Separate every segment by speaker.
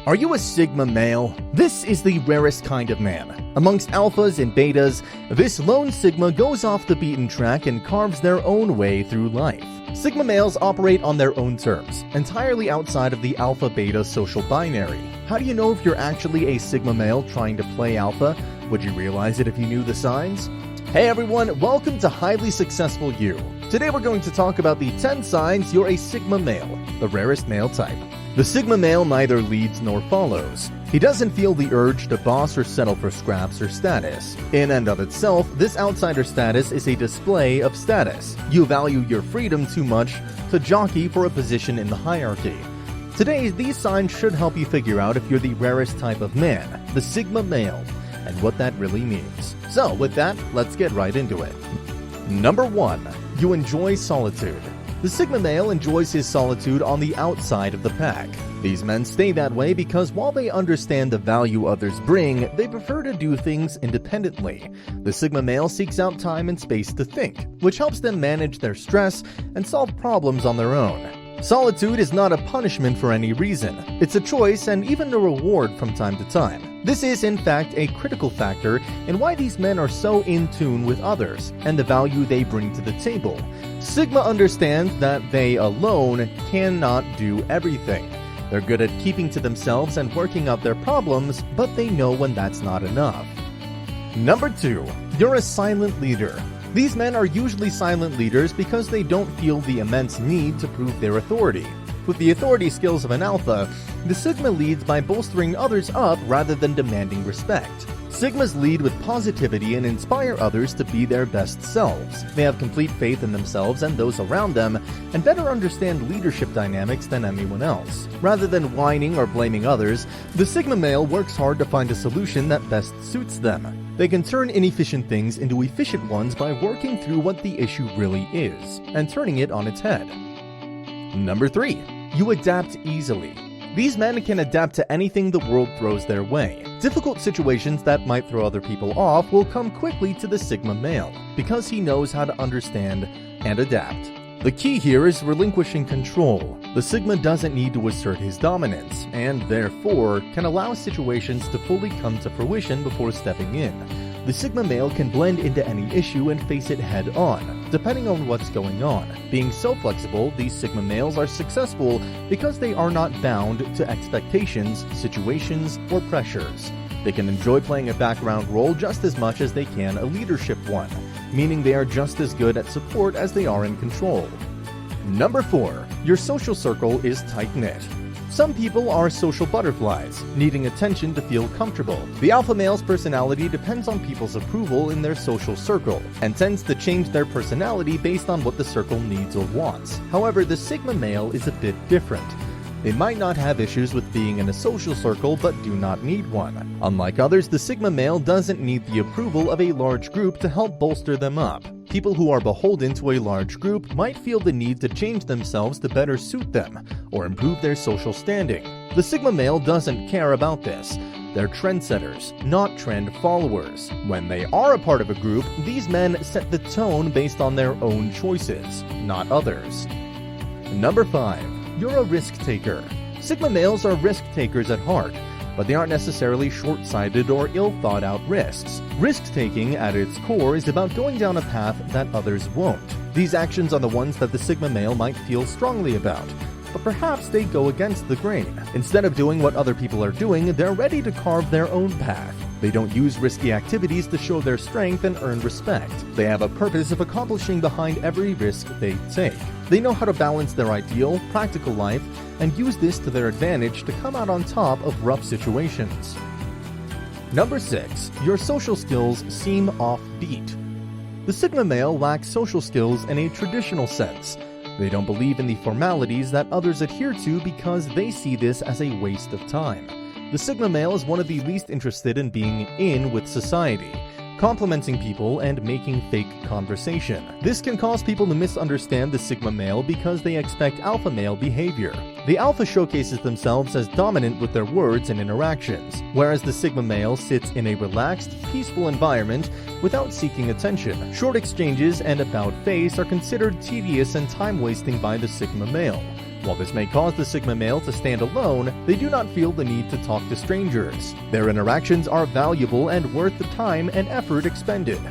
Speaker 1: Are you a Sigma male? This is the rarest kind of man. Amongst alphas and betas, this lone Sigma goes off the beaten track and carves their own way through life. Sigma males operate on their own terms, entirely outside of the alpha-beta social binary. How do you know if you're actually a Sigma male trying to play alpha? Would you realize it if you knew the signs? Hey everyone, welcome to Highly Successful You. Today we're going to talk about the 10 signs you're a Sigma male, the rarest male type. The Sigma male neither leads nor follows. He doesn't feel the urge to boss or settle for scraps or status. In and of itself, this outsider status is a display of status. You value your freedom too much to jockey for a position in the hierarchy. Today, these signs should help you figure out if you're the rarest type of man, the Sigma male, and what that really means. So, with that, let's get right into it. Number 1. You enjoy solitude. The Sigma male enjoys his solitude on the outside of the pack. These men stay that way because while they understand the value others bring, they prefer to do things independently. The Sigma male seeks out time and space to think, which helps them manage their stress and solve problems on their own. Solitude is not a punishment for any reason. It's a choice and even a reward from time to time. This is, in fact, a critical factor in why these men are so in tune with others and the value they bring to the table. Sigma understands that they alone cannot do everything. They're good at keeping to themselves and working out their problems, but they know when that's not enough. Number 2. You're a silent leader. These men are usually silent leaders because they don't feel the immense need to prove their authority. With the authority skills of an alpha, the Sigma leads by bolstering others up rather than demanding respect. Sigmas lead with positivity and inspire others to be their best selves. They have complete faith in themselves and those around them, and better understand leadership dynamics than anyone else. Rather than whining or blaming others, the Sigma male works hard to find a solution that best suits them. They can turn inefficient things into efficient ones by working through what the issue really is, and turning it on its head. Number 3. You adapt easily. These men can adapt to anything the world throws their way. Difficult situations that might throw other people off will come quickly to the Sigma male, because he knows how to understand and adapt. The key here is relinquishing control. The Sigma doesn't need to assert his dominance, and therefore can allow situations to fully come to fruition before stepping in. The Sigma male can blend into any issue and face it head-on, depending on what's going on. Being so flexible, these Sigma males are successful because they are not bound to expectations, situations, or pressures. They can enjoy playing a background role just as much as they can a leadership one, meaning they are just as good at support as they are in control. Number 4. Your social circle is tight-knit. Some people are social butterflies, needing attention to feel comfortable. The alpha male's personality depends on people's approval in their social circle, and tends to change their personality based on what the circle needs or wants. However, the Sigma male is a bit different. They might not have issues with being in a social circle, but do not need one. Unlike others, the Sigma male doesn't need the approval of a large group to help bolster them up. People who are beholden to a large group might feel the need to change themselves to better suit them, or improve their social standing. The Sigma male doesn't care about this. They're trendsetters, not trend followers. When they are a part of a group, these men set the tone based on their own choices, not others. Number 5. You're a risk taker. Sigma males are risk takers at heart, but they aren't necessarily short-sighted or ill-thought-out risks. Risk-taking, at its core, is about going down a path that others won't. These actions are the ones that the Sigma male might feel strongly about, but perhaps they go against the grain. Instead of doing what other people are doing, they're ready to carve their own path. They don't use risky activities to show their strength and earn respect. They have a purpose of accomplishing behind every risk they take. They know how to balance their ideal, practical life, and use this to their advantage to come out on top of rough situations. Number 6. Your social skills seem offbeat. The Sigma male lacks social skills in a traditional sense. They don't believe in the formalities that others adhere to because they see this as a waste of time. The Sigma male is one of the least interested in being in with society, complimenting people and making fake conversation. This can cause people to misunderstand the Sigma male because they expect alpha male behavior. The alpha showcases themselves as dominant with their words and interactions, whereas the Sigma male sits in a relaxed, peaceful environment without seeking attention. Short exchanges and about face are considered tedious and time-wasting by the Sigma male. While this may cause the Sigma male to stand alone, they do not feel the need to talk to strangers. Their interactions are valuable and worth the time and effort expended.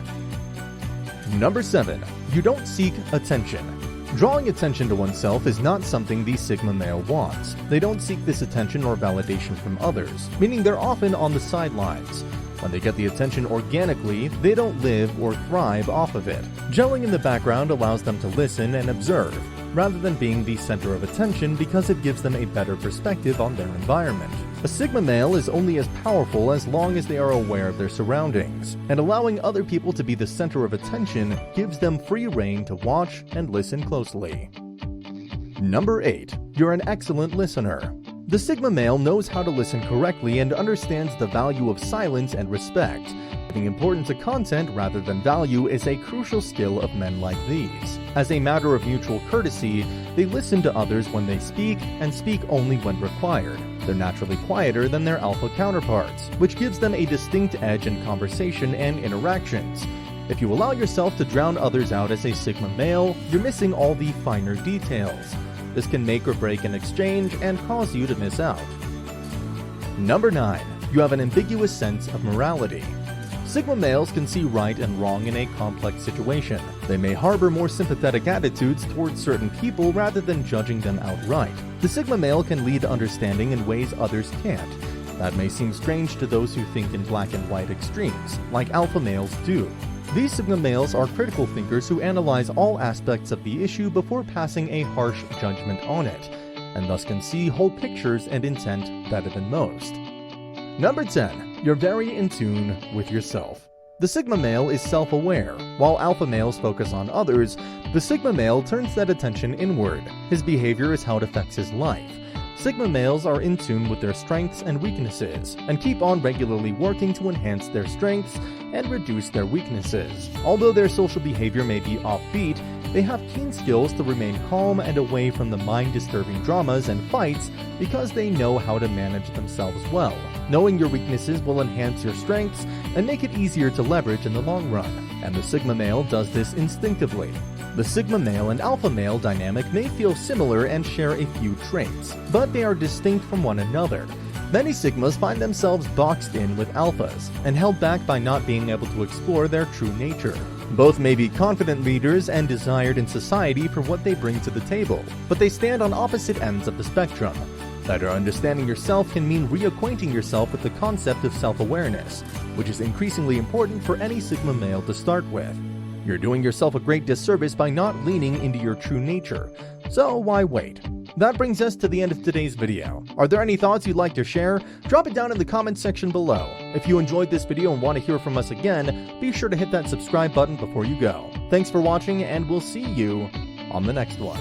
Speaker 1: Number 7. You don't seek attention. Drawing attention to oneself is not something the Sigma male wants. They don't seek this attention or validation from others, meaning they're often on the sidelines. When they get the attention organically, they don't live or thrive off of it. Gelling in the background allows them to listen and observe, rather than being the center of attention because it gives them a better perspective on their environment. A Sigma male is only as powerful as long as they are aware of their surroundings, and allowing other people to be the center of attention gives them free rein to watch and listen closely. Number 8. You're an excellent listener. The Sigma male knows how to listen correctly and understands the value of silence and respect. Giving importance to content rather than value is a crucial skill of men like these. As a matter of mutual courtesy, they listen to others when they speak and speak only when required. They're naturally quieter than their alpha counterparts, which gives them a distinct edge in conversation and interactions. If you allow yourself to drown others out as a Sigma male, you're missing all the finer details. This can make or break an exchange and cause you to miss out. Number 9. You have an ambiguous sense of morality. Sigma males can see right and wrong in a complex situation. They may harbor more sympathetic attitudes towards certain people rather than judging them outright. The Sigma male can lead to understanding in ways others can't. That may seem strange to those who think in black and white extremes, like alpha males do. These Sigma males are critical thinkers who analyze all aspects of the issue before passing a harsh judgment on it, and thus can see whole pictures and intent better than most. Number 10. You're very in tune with yourself. The Sigma male is self-aware. While alpha males focus on others, the Sigma male turns that attention inward. His behavior is how it affects his life. Sigma males are in tune with their strengths and weaknesses, and keep on regularly working to enhance their strengths and reduce their weaknesses. Although their social behavior may be offbeat, they have keen skills to remain calm and away from the mind-disturbing dramas and fights because they know how to manage themselves well. Knowing your weaknesses will enhance your strengths and make it easier to leverage in the long run, and the Sigma male does this instinctively. The Sigma male and alpha male dynamic may feel similar and share a few traits, but they are distinct from one another. Many Sigmas find themselves boxed in with alphas and held back by not being able to explore their true nature. Both may be confident leaders and desired in society for what they bring to the table, but they stand on opposite ends of the spectrum. Better understanding yourself can mean reacquainting yourself with the concept of self-awareness, which is increasingly important for any Sigma male to start with. You're doing yourself a great disservice by not leaning into your true nature, so why wait? That brings us to the end of today's video. Are there any thoughts you'd like to share? Drop it down in the comments section below. If you enjoyed this video and want to hear from us again, be sure to hit that subscribe button before you go. Thanks for watching, and we'll see you on the next one.